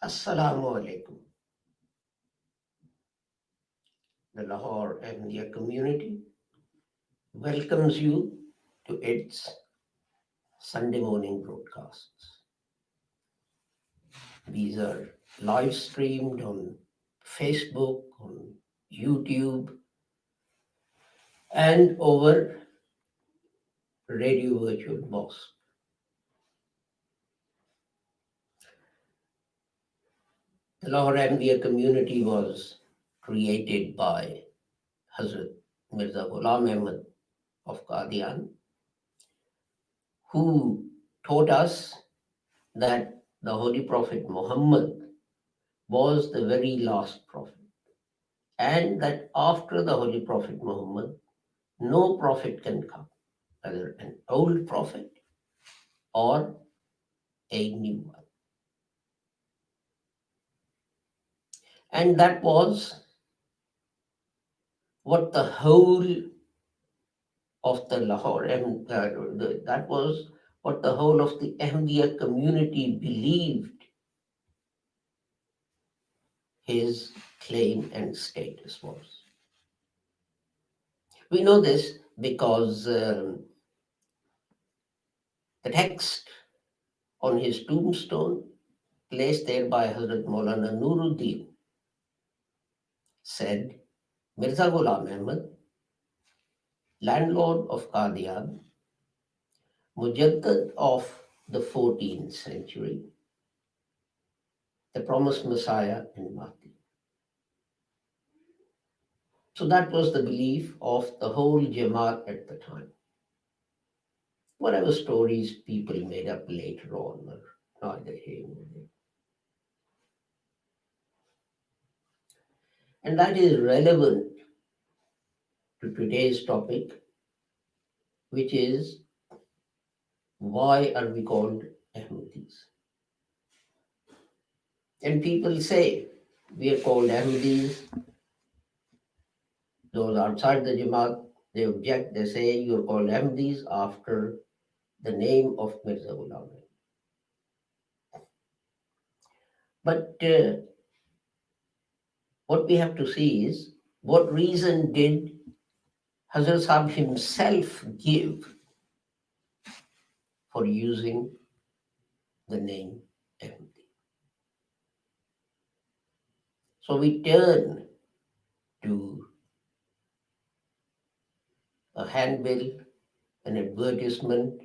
Assalamu alaikum. The Lahore Ahmadiyya community welcomes you to its Sunday morning broadcasts. These are live streamed on Facebook, on YouTube, and over Radio Virtual Box. The Lahore Ahmadiyya community was created by Hazrat Mirza Ghulam Ahmad of Qadian, who taught us that the Holy Prophet Muhammad was the very last prophet, and that after the Holy Prophet Muhammad, no prophet can come, whether an old prophet or a new one. And that was what the whole of the Lahore, that was what the whole of the Ahmadiyya community believed his claim and status was. We know this because the text on his tombstone, placed there by Hazrat Maulana Nuruddin, said, Mirza Ghulam Ahmad, landlord of Qadian, Mujaddad of the 14th century, the promised Messiah and Mahdi. So that was the belief of the whole Jamaat at the time. Whatever stories people made up later on are neither here nor there. And that is relevant to today's topic, which is why are we called Ahmadis? And people say we are called Ahmadis. Those outside the Jamaat, they object, they say you're called Ahmadis after the name of Mirza Ghulam. But what we have to see is what reason did Hazrat Sahib himself give for using the name Ahmadi. So we turn to a handbill, an advertisement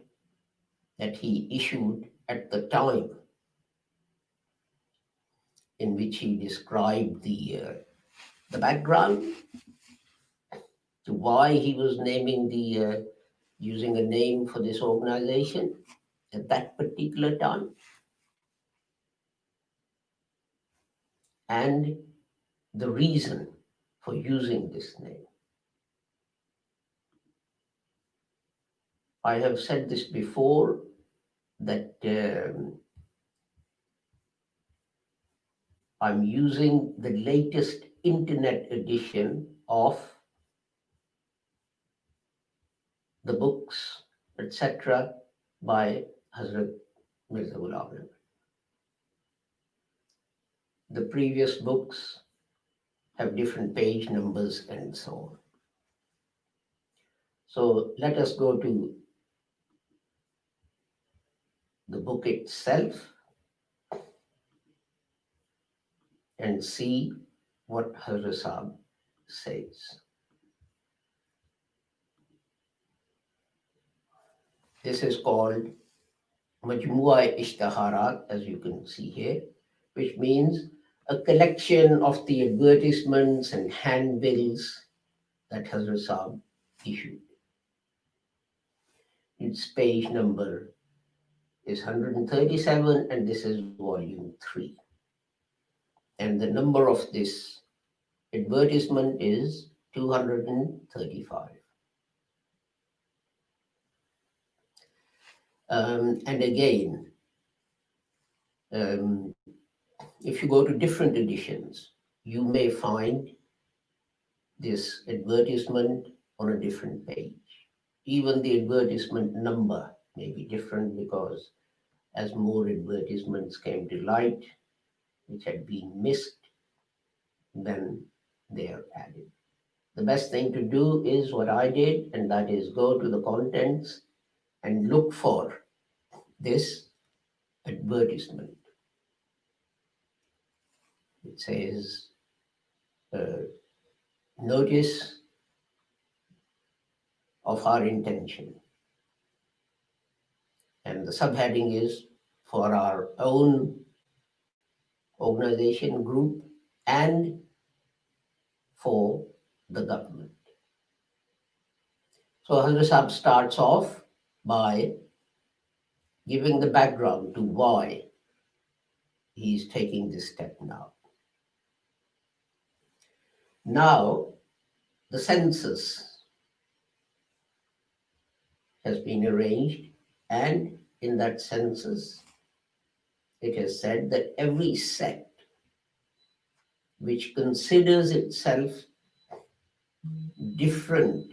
that he issued at the time, in which he described the background to why he was naming using a name for this organization at that particular time, and the reason for using this name. I have said this before, that I'm using the latest internet edition of the books, etc., by Hazrat Mirza Ghulam Ahmad. The previous books have different page numbers and so on. So let us go to the book itself and see what Hazrat Sahib says. This is called Majmua Ishtaharat, as you can see here, which means a collection of the advertisements and handbills that Hazrat Sahib issued. Its page number is 137, and this is volume 3. And the number of this advertisement is 235. And again, if you go to different editions, you may find this advertisement on a different page. Even the advertisement number may be different because as more advertisements came to light, which had been missed, then they are added. The best thing to do is what I did, and that is go to the contents and look for this advertisement. It says, notice of our intention. And the subheading is for our own organization group and for the government. So Hazrat Sahib starts off by giving the background to why he is taking this step now. Now, the census has been arranged, and in that census, it is said that every sect which considers itself different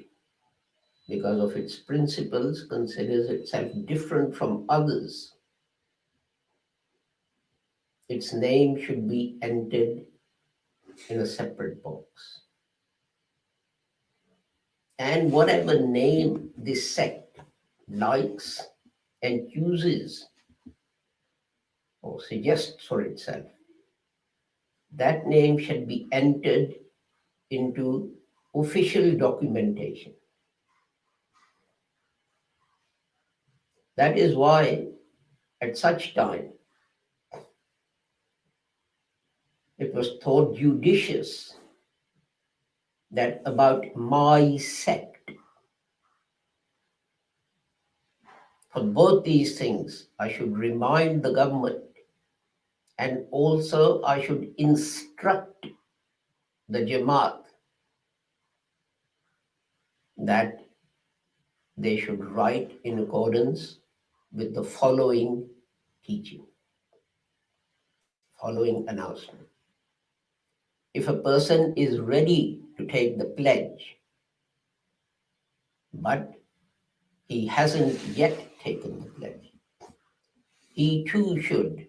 because of its principles, considers itself different from others, its name should be entered in a separate box. And whatever name this sect likes and chooses or suggests for itself, that name should be entered into official documentation. That is why at such time it was thought judicious that about my sect, for both these things, I should remind the government and also I should instruct the Jamaat that they should write in accordance with the following teaching, following announcement. If a person is ready to take the pledge, but he hasn't yet taken the pledge, he too should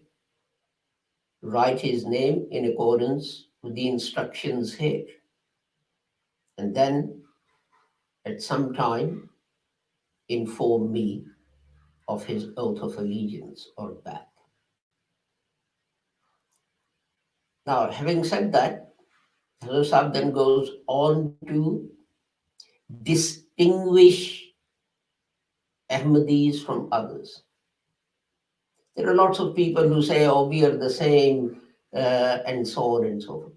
write his name in accordance with the instructions here. And then at some time inform me of his oath of allegiance or back. Now, having said that, Hazrat Sahib then goes on to distinguish Ahmadis from others. There are lots of people who say, oh, we are the same, and so on and so forth.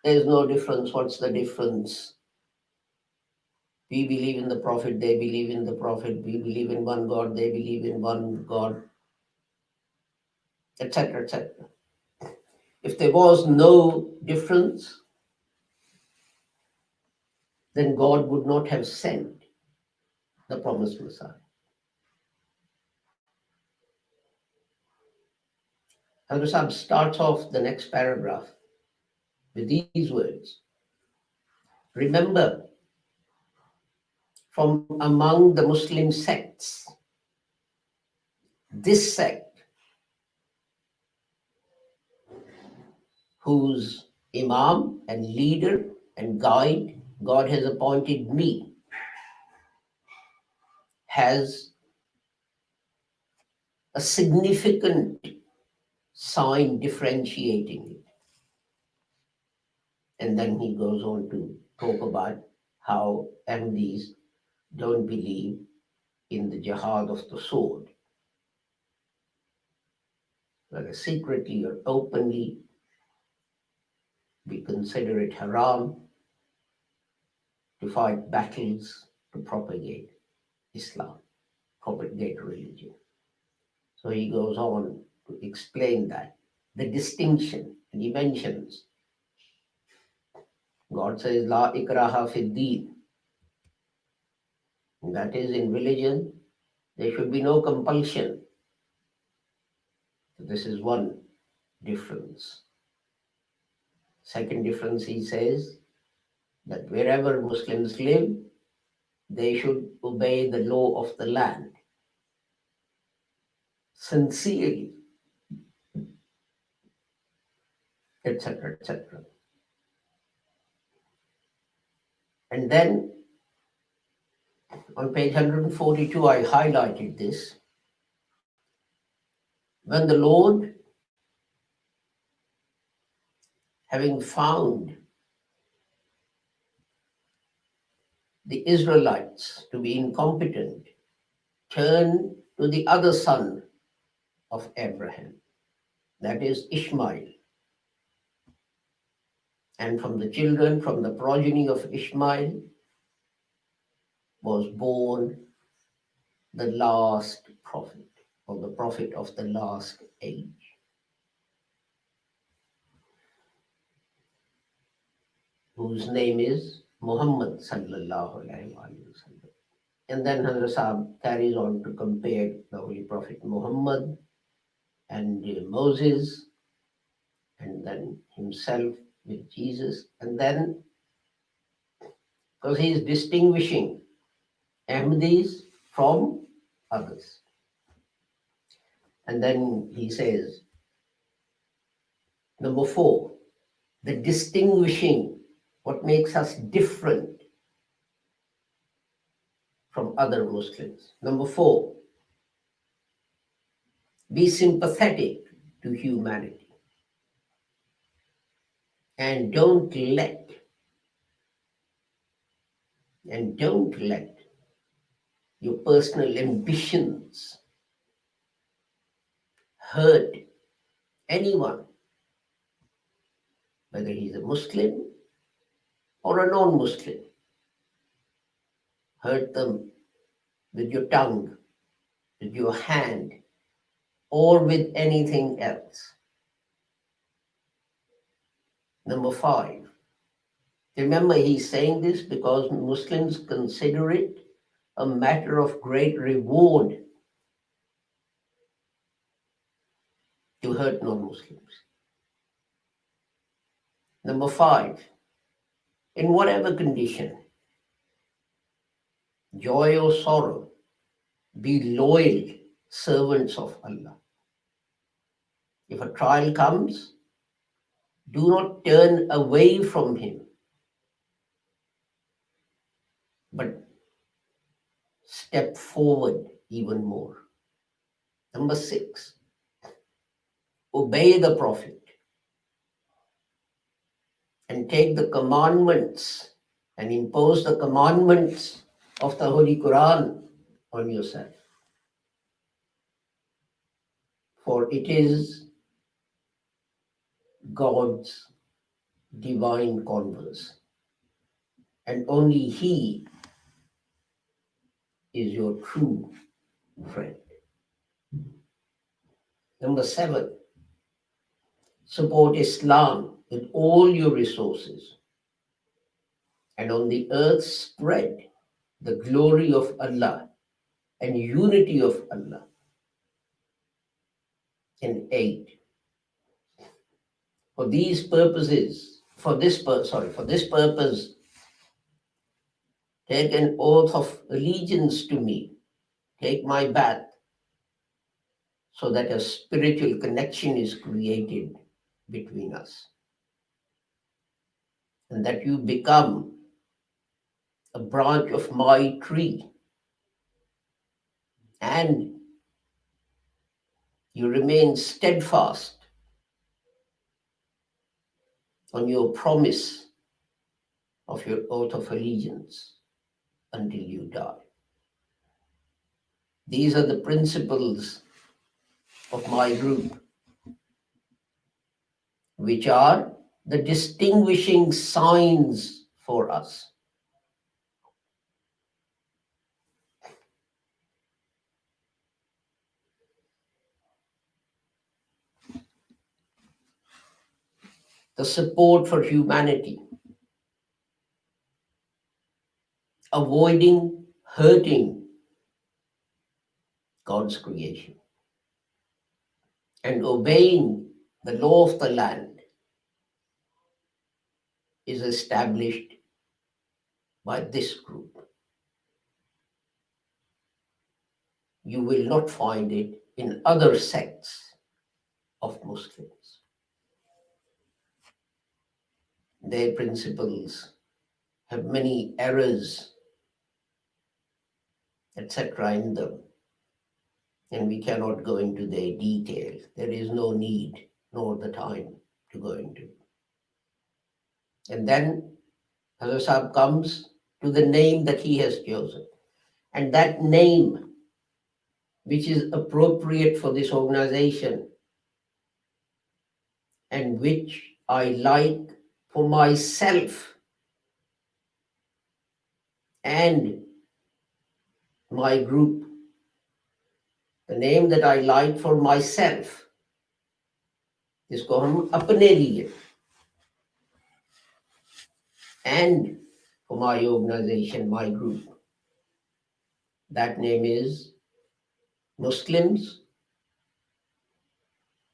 There's no difference. What's the difference? We believe in the Prophet, they believe in the Prophet. We believe in one God, they believe in one God, etc., etc. If there was no difference, then God would not have sent the promised Messiah. Hazrat Sahib starts off the next paragraph with these words. Remember, from among the Muslim sects, this sect, whose imam and leader and guide God has appointed me, has a significant sign differentiating it. And then he goes on to talk about how Ahmadis don't believe in the jihad of the sword, whether secretly or openly. We consider it haram to fight battles to propagate Islam, propagate religion. So he goes on to explain that, the distinction, and he mentions, God says, La ikraha fid deen. That is, in religion, there should be no compulsion. So this is one difference. Second difference, he says, that wherever Muslims live, they should obey the law of the land sincerely, etc., etc. And then on page 142, I highlighted this. When the Lord, having found the Israelites to be incompetent, turned to the other son of Abraham, that is Ishmael. And from the children, from the progeny of Ishmael, was born the last prophet, or the prophet of the last age, whose name is Muhammad sallallahu alaihi wasallam. And then Hazrat Sahib carries on to compare the Holy Prophet Muhammad and Moses, and then himself with Jesus. And then, because he is distinguishing Ahmadis from others. And then he says, number 4, the distinguishing, what makes us different from other Muslims. Number 4, be sympathetic to humanity and don't let your personal ambitions hurt anyone, whether he's a Muslim or a non-Muslim. Hurt them with your tongue, with your hand, or with anything else. Number 5, remember he's saying this because Muslims consider it a matter of great reward to hurt non-Muslims. Number 5, in whatever condition, joy or sorrow, be loyal servants of Allah. If a trial comes, do not turn away from him, but step forward even more. Number 6, obey the Prophet and take the commandments and impose the commandments of the Holy Quran on yourself. For it is God's divine converse, and only He is your true friend. Number 7, support Islam with all your resources, and on the earth spread the glory of Allah and unity of Allah. And 8, for this purpose, take an oath of allegiance to me, take my bath, so that a spiritual connection is created between us, and that you become a branch of my tree, and you remain steadfast on your promise of your oath of allegiance until you die. These are the principles of my group, which are the distinguishing signs for us. The support for humanity, avoiding hurting God's creation, and obeying the law of the land is established by this group. You will not find it in other sects of Muslims. Their principles have many errors, etc., in them, and we cannot go into their details. There is no need nor the time to go into. And then Hazrat Sahib comes to the name that he has chosen. And that name, which is appropriate for this organization and which I like for myself and my group, the name that I like for myself, जिसको हम अपने लिए, and for my organization, my group, that name is Muslims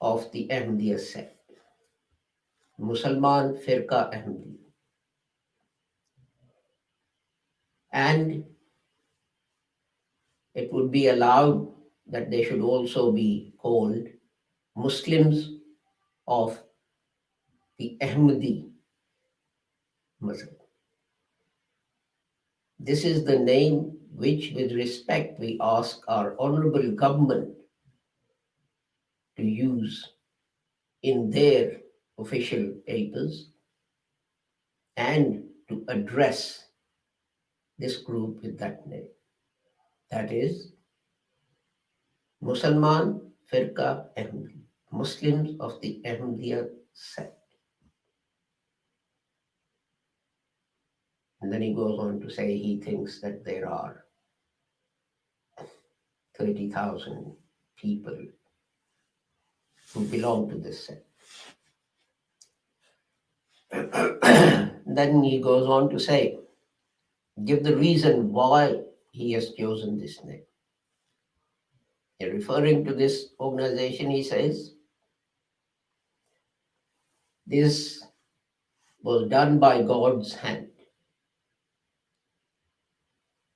of the Ahmadiyya sect. Musalman Firqa Ahmadi. And it would be allowed that they should also be called Muslims of the Ahmadi Mazhab. This is the name which, with respect, we ask our honorable government to use in their official papers and to address this group with that name. That is Musalman Firqa Ahmadi, Muslims of the Ahmadiyya sect. And then he goes on to say he thinks that there are 30,000 people who belong to this sect. Then he goes on to say, give the reason why he has chosen this name. And referring to this organization, he says, this was done by God's hand.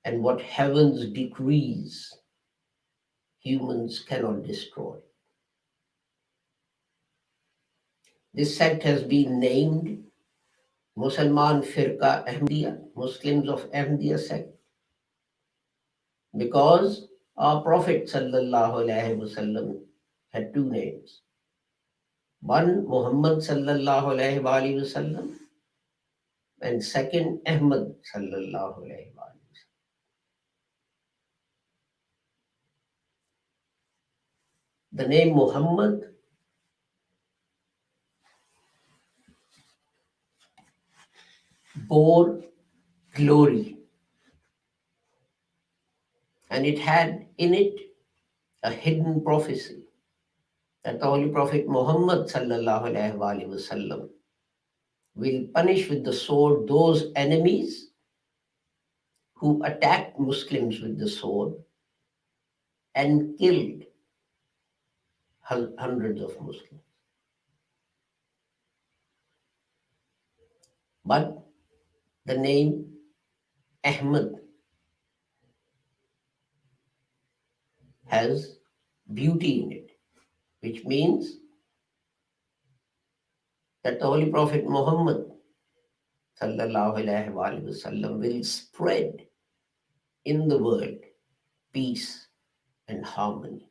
And what heaven's decrees, humans cannot destroy. This sect has been named Musalman Firqa Ahmadiyya, Muslims of Ahmadiyya sect, because our Prophet sallallahu alaihi wasallam had two names. One, Muhammad sallallahu alaihi wasallam, and second, Ahmad sallallahu alaihi wasallam. The name Muhammad bore glory, and it had in it a hidden prophecy that the Holy Prophet Muhammad sallallahu alaihi wasallam will punish with the sword those enemies who attacked Muslims with the sword and killed hundreds of Muslims. But the name Ahmad has beauty in it, which means that the Holy Prophet Muhammad sallallahu alaihi wasallam will spread in the world peace and harmony.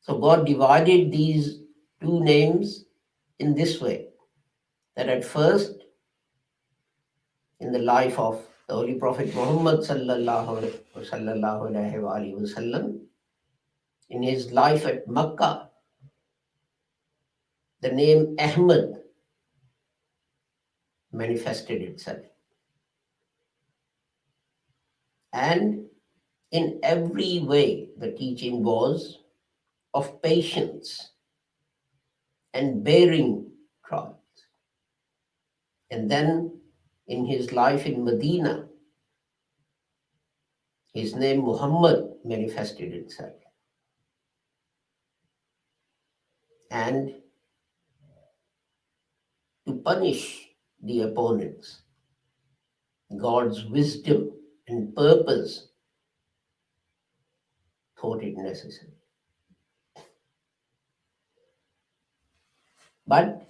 So God divided these two names in this way, that at first, in the life of the Holy Prophet Muhammad sallallahu alaihi wasallam, in his life at Makkah, the name Ahmad manifested itself. And in every way, the teaching was of patience and bearing trials. And then in his life in Medina, his name Muhammad manifested itself. And to punish the opponents God's wisdom and purpose thought it necessary. But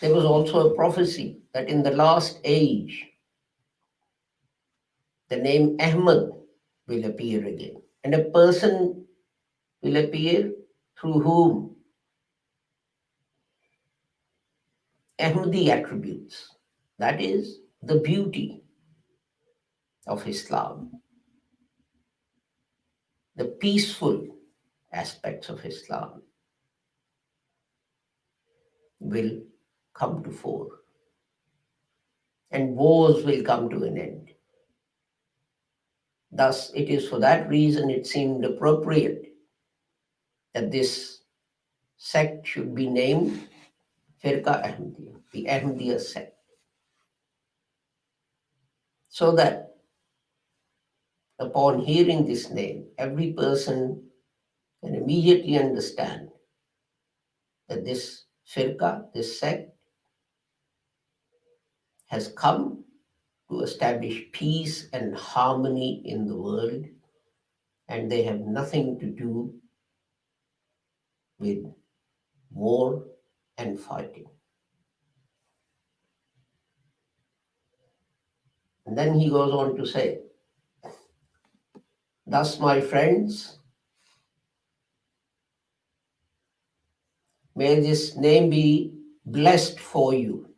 there was also a prophecy that in the last age, the name Ahmad will appear again. And a person will appear through whom Ahmadi attributes, that is, the beauty of Islam, the peaceful aspects of Islam will come to fore, and wars will come to an end. Thus, it is for that reason it seemed appropriate that this sect should be named Firqa Ahmadiyya, the Ahmadiyya sect, so that upon hearing this name, every person can immediately understand that this Firqa, this sect, has come to establish peace and harmony in the world, and they have nothing to do with war and fighting. And then he goes on to say, thus, my friends, may this name be blessed for you.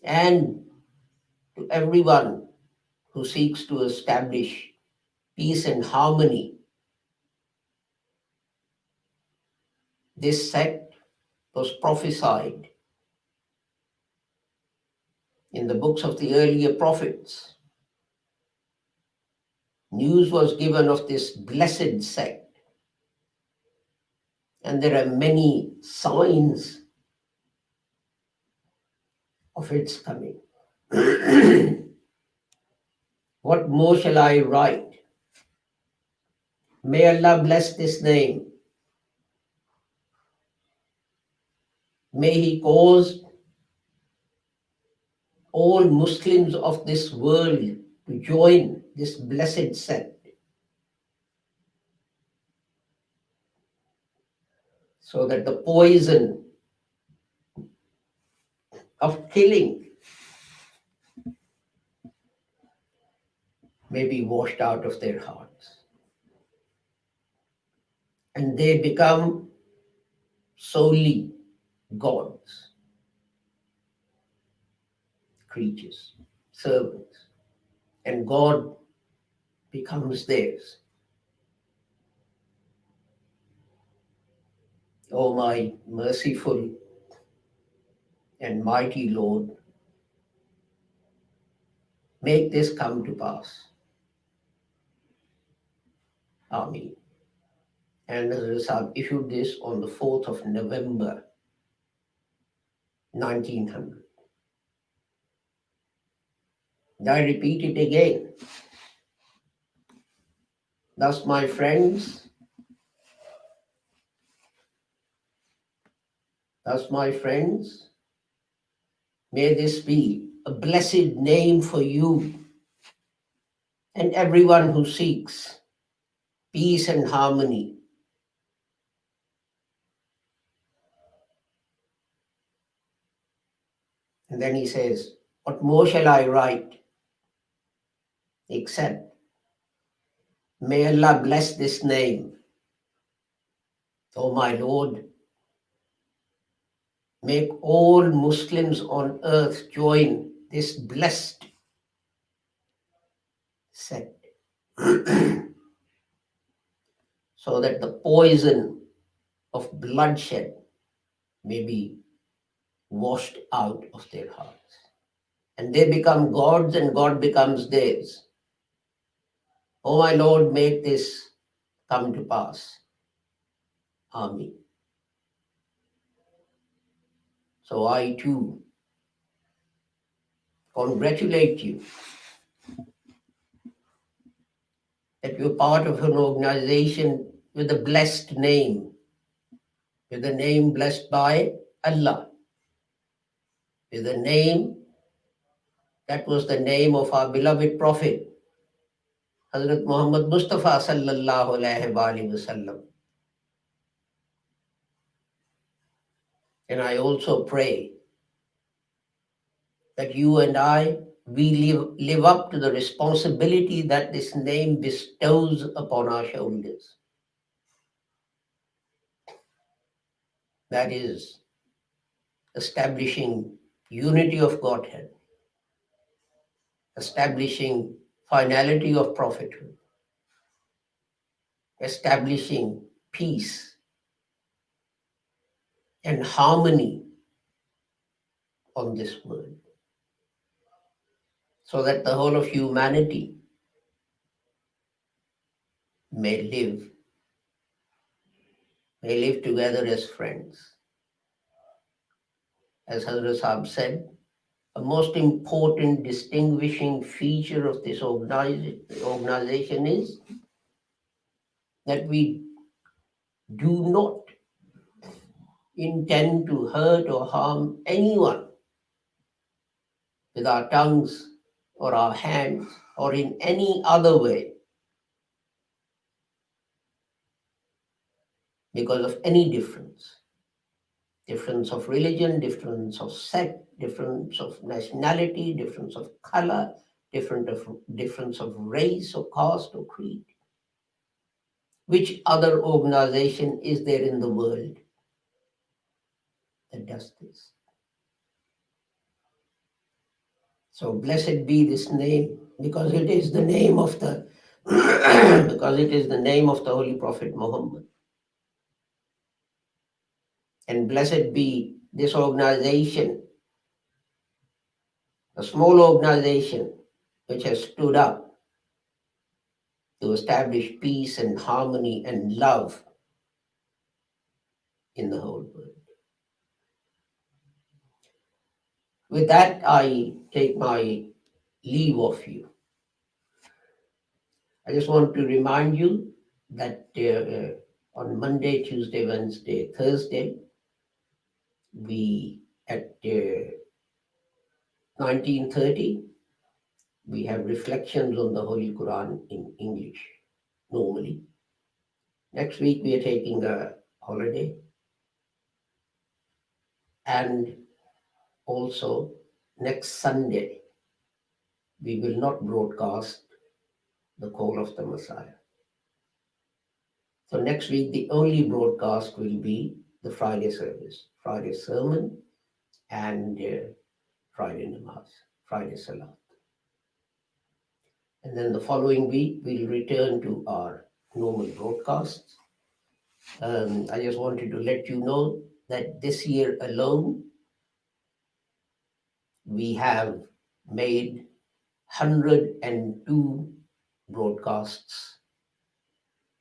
And to everyone who seeks to establish peace and harmony, this sect was prophesied in the books of the earlier prophets. News was given of this blessed sect, and there are many signs of its coming. What more shall I write? May Allah bless this name. May He cause all Muslims of this world to join this blessed sect, so that the poison of killing may be washed out of their hearts, and they become solely God's creatures, servants, and God becomes theirs. O my merciful and mighty Lord, make this come to pass. Amen. And Hazrat Sahib issued this on the 4th of November, 1900. And I repeat it again. Thus, my friends, may this be a blessed name for you and everyone who seeks peace and harmony. And then he says, what more shall I write except, may Allah bless this name. O my Lord, make all Muslims on earth join this blessed sect, so that the poison of bloodshed may be washed out of their hearts, and they become God's and God becomes theirs. O my Lord, make this come to pass. Amen. So I too congratulate you that you're part of an organization with a blessed name, with a name blessed by Allah, with a name That was the name of our beloved Prophet, Hazrat Muhammad Mustafa sallallahu alaihi wasallam. And I also pray that you and I, we live up to the responsibility that this name bestows upon our shoulders. That is, establishing unity of Godhead, establishing finality of prophethood, establishing peace and harmony on this world, so that the whole of humanity may live together as friends. As Hazrat Sahib said, a most important distinguishing feature of this organization is that we do not intend to hurt or harm anyone with our tongues or our hands or in any other way because of any difference of religion, difference of sect, difference of nationality, difference of color, difference of race or caste or creed. Which other organization is there in the world that does this? So blessed be this name, because it is the name of the because it is the name of the Holy Prophet Muhammad. And blessed be this organization, a small organization which has stood up to establish peace and harmony and love in the whole world. With that, I take my leave of you. I just want to remind you that on Monday, Tuesday, Wednesday, Thursday, we at 19:30, we have reflections on the Holy Quran in English normally. Next week, we are taking a holiday. And also, next Sunday, we will not broadcast the call of the Messiah. So next week, the only broadcast will be the Friday service, Friday sermon, and Friday namaz, Friday salat. And then the following week, we'll return to our normal broadcasts. I just wanted to let you know that this year alone, we have made 102 broadcasts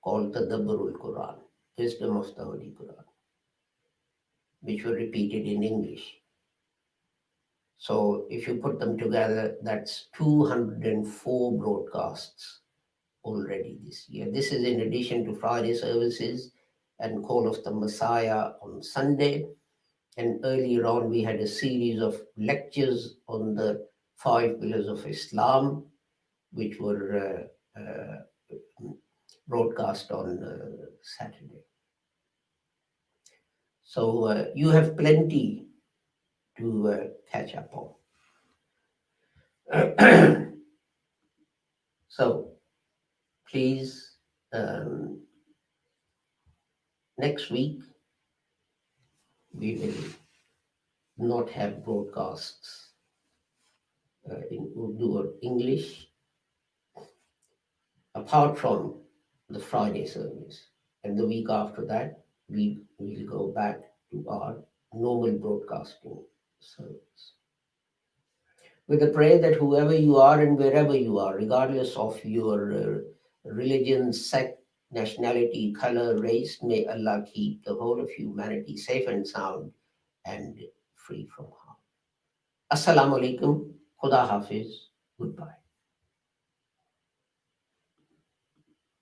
called Tadabburul Quran, Wisdom of the Holy Quran, which were repeated in English. So if you put them together, that's 204 broadcasts already this year. This is in addition to Friday services and Call of the Messiah on Sunday. And earlier on, we had a series of lectures on the 5 pillars of Islam, which were broadcast on Saturday. So you have plenty to catch up on. So please, next week, we will not have broadcasts in Urdu or English, apart from the Friday service. And the week after that, we will go back to our normal broadcasting service. With the prayer that whoever you are and wherever you are, regardless of your religion, sect, nationality, color, race, may Allah keep the whole of humanity safe and sound and free from harm. Assalamu alaikum. Khuda Hafiz. Goodbye.